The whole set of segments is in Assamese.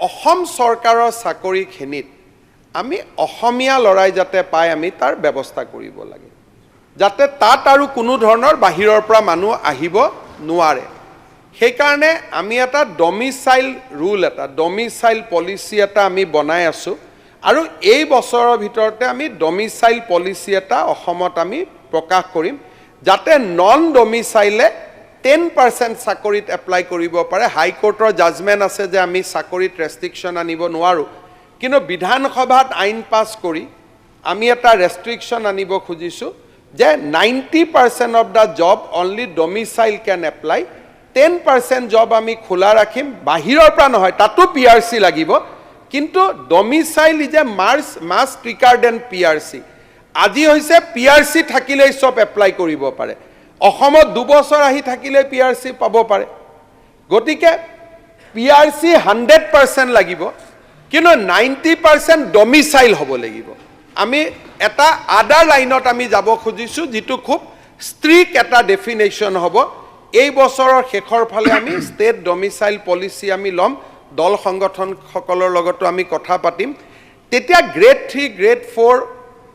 অসম চৰকাৰৰ চাকৰিখিনিত আমি অসমীয়া লৰাই যাতে পায় আমি তাৰ ব্যৱস্থা কৰিব লাগে যাতে তাত আৰু কোনো ধৰণৰ বাহিৰৰ পৰা মানুহ আহিব নোৱাৰে সেইকাৰণে আমি এটা ডমিচাইল ৰুল এটা ডমিচাইল পলিচি এটা আমি বনাই আছো আৰু এই বছৰৰ ভিতৰতে আমি ডমিচাইল পলিচি এটা অসমত আমি প্ৰকাশ কৰিম যাতে নন ডমিচাইলে 10% চাকৰিত এপ্লাই কৰিব পাৰে হাইকোৰ্টৰ জাজমেণ্ট আছে যে আমি চাকৰিত ৰেষ্ট্ৰিকশ্যন আনিব নোৱাৰো কিন্তু বিধানসভাত আইন পাছ কৰি আমি এটা ৰেষ্ট্ৰিকশ্যন আনিব খুজিছো যে 90% of the job only domicile can apply 10% job আমি খোলা ৰাখিম বাহিৰৰ পৰা নহয় তাতো পিআৰসি লাগিব কিন্তু domicile is a must record and PRC আজি হৈছে পিআৰসি থাকিলেই সব এপ্লাই কৰিব পাৰে অসমত 2 বছৰ আহি থাকিলে পিআৰসি পাব পাৰে গতিকে পিআৰসি 100% লাগিব কিন্তু 90% ডমিচাইল হ'ব লাগিব আমি এটা আদাৰ লাইনত আমি যাব খুজিছো যেটো খুব ষ্ট্ৰিক এটা ডেফিনেশ্যন হ'ব এই বছৰৰ শেষৰ ফালে আমি ষ্টেট ডমিচাইল পলিচি আমি লম দল সংগঠন সকলৰ লগতো আমি কথা পাতিম তেতিয়া গ্ৰেড 3 গ্ৰেড 4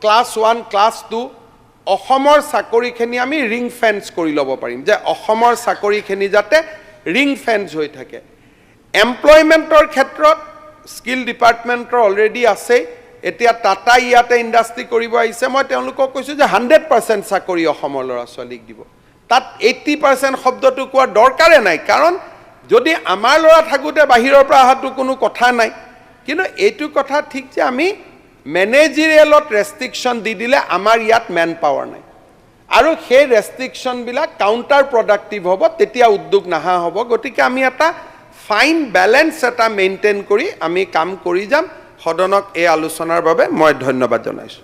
ক্লাছ 1 ক্লাছ 2 অসমৰ চাকৰিখিনি আমি ৰিং ফেন্স কৰি ল'ব পাৰিম যে অসমৰ চাকৰিখিনি যাতে ৰিং ফেন্স হৈ থাকে এমপ্লয়মেন্টৰ ক্ষেত্ৰত স্কিল ডিপাৰ্টমেন্টৰ অলৰেডি আছে এতিয়া টাটা ইয়াতে ইণ্ডাষ্ট্ৰি কৰিব আহিছে মই তেওঁলোকক কৈছো যে 100% চাকৰি অসমৰ ল'ৰা ছোৱালীক দিব তাত 80% শব্দটো কোৱাৰ দৰকাৰে নাই কাৰণ যদি আমাৰ ল'ৰা থাকোতে বাহিৰৰ পৰা আহাটো কোনো কথা নাই কিন্তু এইটো কথা ঠিক যে আমি মেনেজেৰিয়েলত ৰেষ্ট্ৰিকশ্যন দি দিলে আমাৰ ইয়াত মেন পাৱাৰ নাই আৰু সেই ৰেষ্ট্ৰিকশ্যন বিলাক কাউন্টাৰ প্ৰডাক্টিভ হ'ব তেতিয়া উদ্যোগ নাহা হ'ব গতিকে আমি এটা ফাইন বেলেন্স এটা মেইনটেইন কৰি আমি কাম কৰি যাম সদনক এই আলোচনাৰ বাবে মই ধন্যবাদ জনাইছো